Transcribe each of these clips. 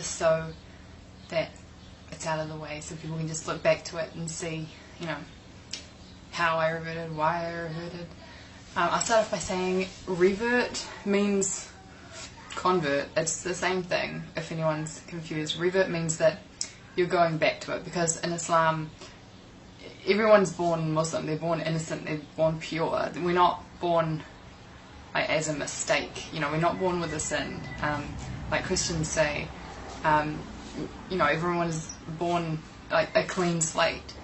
just so that it's out of the way, so people can just look back to it and see, you know, how I reverted, why I reverted. I'll start off by saying revert means convert. It's the same thing, if anyone's confused. Revert means that you're going back to it, because in Islam, everyone's born Muslim. They're born innocent, they're born pure. We're not born like, as a mistake, you know, we're not born with a sin. Like Christians say, you know, everyone is born like a clean slate.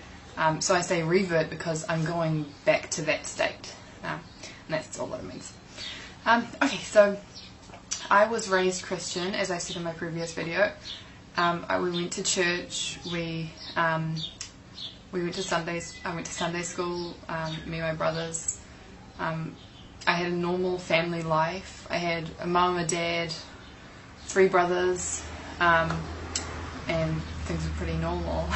So I say revert because I'm going back to that state. And that's all that it means. Okay, so I was raised Christian, as I said in my previous video. We went to church, we went to Sundays, I went to Sunday school, me and my brothers. I had a normal family life. I had a mum, a dad, 3 brothers, and things were pretty normal.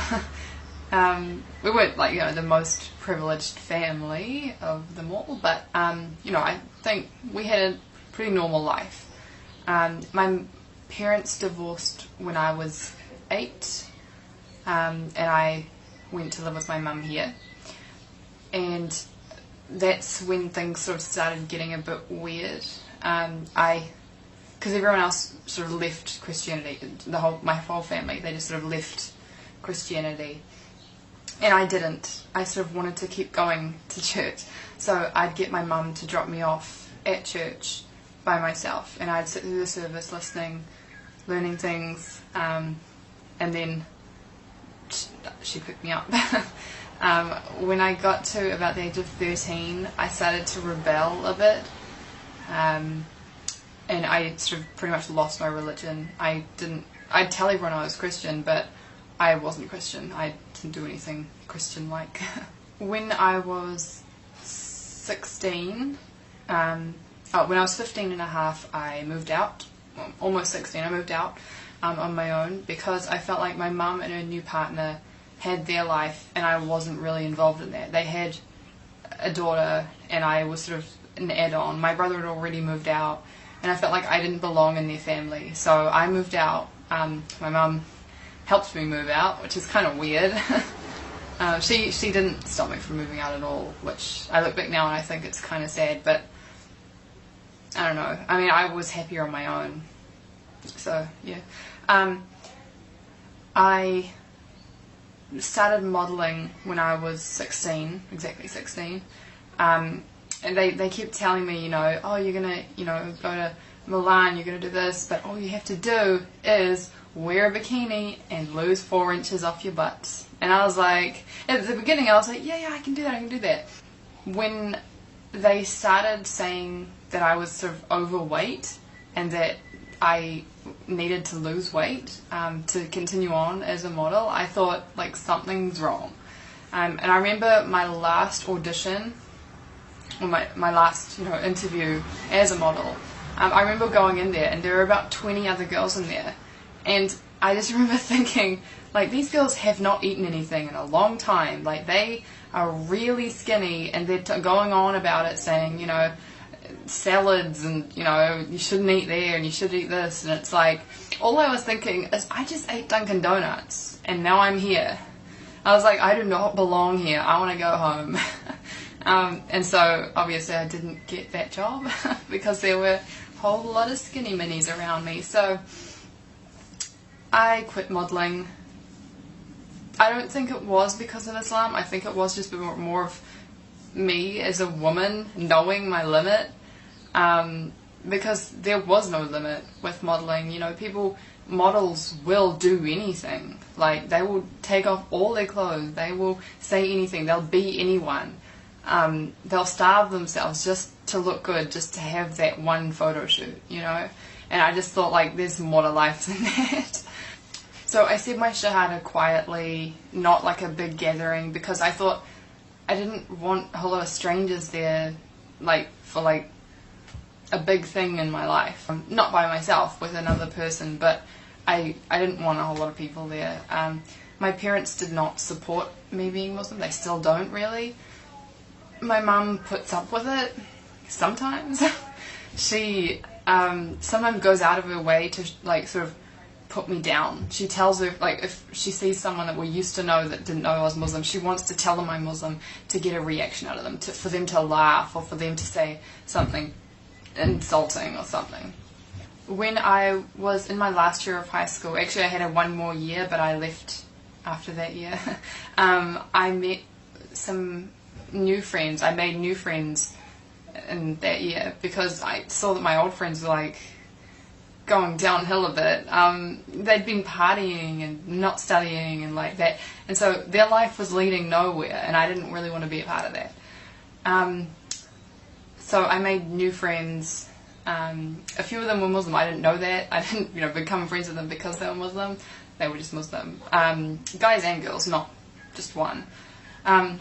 We weren't like, you know, the most privileged family of them all, but you know, I think we had a pretty normal life. My parents divorced when I was 8, and I went to live with my mum here, and that's when things sort of started getting a bit weird. Because everyone else sort of left Christianity, my whole family, they just sort of left Christianity, and I didn't. I sort of wanted to keep going to church, so I'd get my mum to drop me off at church by myself, and I'd sit through the service listening, learning things, and then she picked me up. When I got to about the age of 13, I started to rebel a bit, and I sort of pretty much lost my religion. I'd tell everyone I was Christian, but I wasn't Christian. I didn't do anything Christian-like. When I was 16, when I was 15 and a half, I moved out. Well, almost 16, I moved out on my own, because I felt like my mum and her new partner had their life and I wasn't really involved in that. They had a daughter and I was sort of an add-on. My brother had already moved out and I felt like I didn't belong in their family, so I moved out. My mum helped me move out, which is kind of weird. She didn't stop me from moving out at all, which I look back now and I think it's kind of sad, but I don't know. I mean, I was happier on my own. So, yeah. I started modelling when I was 16, exactly 16. And they kept telling me, you know, oh, you're going to, you know, go to Milan, you're going to do this, but all you have to do is wear a bikini and lose 4 inches off your butt. And I was like, at the beginning I was like, yeah, I can do that, I can do that. When they started saying that I was sort of overweight and that I needed to lose weight to continue on as a model, I thought like something's wrong. And I remember my last audition, or my last, you know, interview as a model. I remember going in there and there were about 20 other girls in there, and I just remember thinking, like, these girls have not eaten anything in a long time. Like, they are really skinny and they're going on about it, saying, you know, salads and, you know, you shouldn't eat there and you should eat this, and it's like, all I was thinking is I just ate Dunkin' Donuts and now I'm here. I was like, I do not belong here, I want to go home. And so obviously I didn't get that job because there were a whole lot of skinny minis around me, so I quit modelling. I don't think it was because of Islam. I think it was just more of me as a woman knowing my limit, because there was no limit with modelling. You know, models will do anything. Like, they will take off all their clothes, they will say anything, they'll be anyone. They'll starve themselves just to look good, just to have that one photo shoot, you know. And I just thought, like, there's more to life than that. So I said my shahada quietly, not like a big gathering, because I thought I didn't want a whole lot of strangers there, like, for like a big thing in my life. Not by myself, with another person, but I didn't want a whole lot of people there. My parents did not support me being Muslim. They still don't really. My mum puts up with it sometimes. She sometimes goes out of her way to like sort of put me down. She tells her, like, if she sees someone that we used to know that didn't know I was Muslim, she wants to tell them I'm Muslim to get a reaction out of them, for them to laugh or for them to say something insulting or something. When I was in my last year of high school, actually I had one more year, but I left after that year, I met some new friends. I made new friends in that year because I saw that my old friends were like going downhill a bit. They'd been partying and not studying and like that, and so their life was leading nowhere, and I didn't really want to be a part of that. So I made new friends. A few of them were Muslim. I didn't know that. I didn't, become friends with them because they were Muslim. They were just Muslim. Guys and girls, not just one. And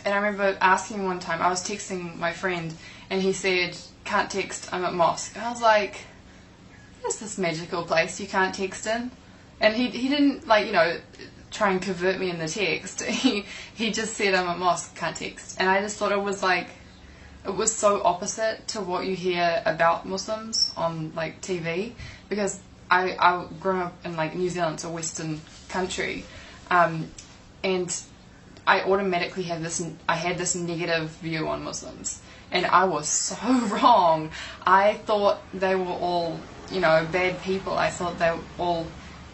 I remember asking one time, I was texting my friend, and he said, "Can't text, I'm at mosque." And I was like, "Where's this magical place you can't text in?" And he didn't, try and convert me in the text. He just said, "I'm at mosque, can't text." And I just thought it was so opposite to what you hear about Muslims on TV, because I grew up in New Zealand, it's a Western country, and I automatically had this negative view on Muslims, and I was so wrong. I thought they were all bad people. I thought they all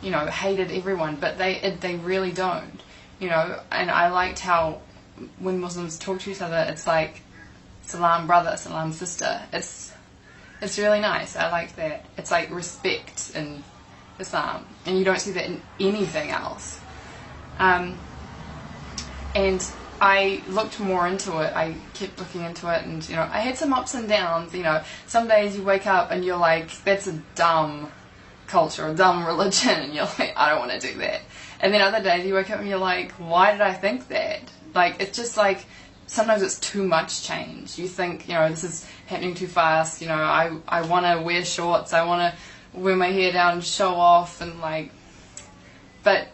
hated everyone, but they really don't, and I liked how when Muslims talk to each other, it's like salam brother, salam sister. It's really nice. I like that. It's like respect in Islam, and you don't see that in anything else. And I looked more into it. I kept looking into it, and I had some ups and downs. Some days you wake up and you're like, that's a dumb culture, a dumb religion, and you're like, I don't want to do that. And then other days you wake up and you're like, why did I think that? It's just sometimes it's too much change. You think, this is happening too fast. I want to wear shorts. I want to wear my hair down and show off, and but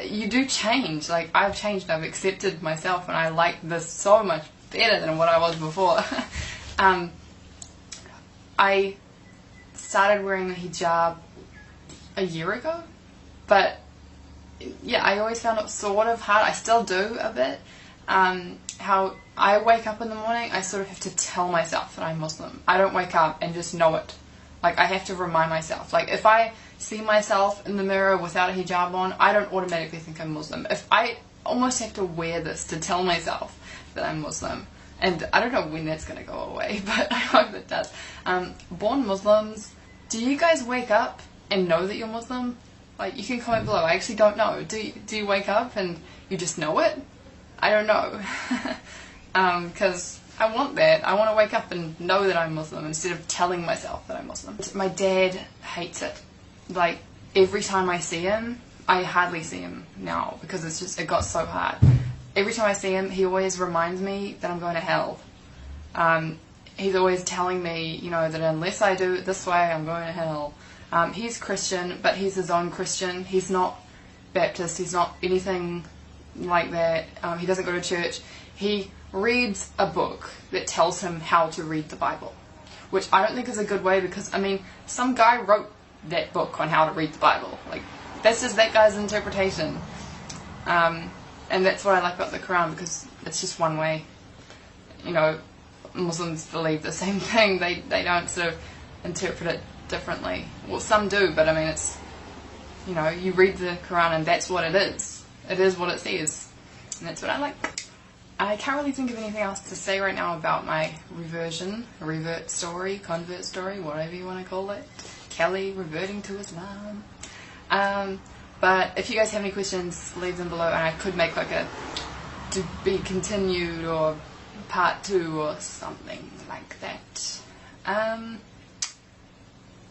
you do change. I've changed. I've accepted myself, and I like this so much better than what I was before. I started wearing the hijab a year ago, but yeah, I always found it sort of hard. I still do a bit. How I wake up in the morning, I sort of have to tell myself that I'm Muslim. I don't wake up and just know it. I have to remind myself. If I see myself in the mirror without a hijab on, I don't automatically think I'm Muslim. If I almost have to wear this to tell myself that I'm Muslim. And I don't know when that's going to go away, but I hope it does. Born Muslims, do you guys wake up and know that you're Muslim? You can comment below. I actually don't know. Do you wake up and you just know it? I don't know. Because I want that. I want to wake up and know that I'm Muslim instead of telling myself that I'm Muslim. My dad hates it. Every time I see him, I hardly see him now because it got so hard. Every time I see him, he always reminds me that I'm going to hell. He's always telling me, that unless I do it this way, I'm going to hell. He's Christian, but he's his own Christian. He's not Baptist. He's not anything like that. He doesn't go to church. He reads a book that tells him how to read the Bible, which I don't think is a good way, because some guy wrote that book on how to read the Bible. That's just that guy's interpretation, and that's what I like about the Quran, because it's just one way. Muslims believe the same thing. They don't sort of interpret it differently. Well, some do, but it's you read the Quran and that's what it is. It is what it says, and that's what I like. I can't really think of anything else to say right now about my revert story, convert story, whatever you want to call it. Kelly reverting to Islam. But if you guys have any questions, leave them below, and I could make a to be continued or part 2 or something like that.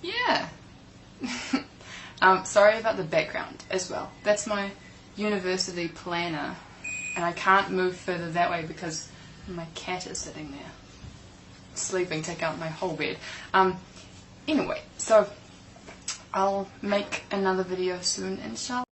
Yeah. Sorry about the background as well. That's my university planner, and I can't move further that way because my cat is sitting there sleeping, taking out my whole bed. Anyway, so I'll make another video soon, inshallah.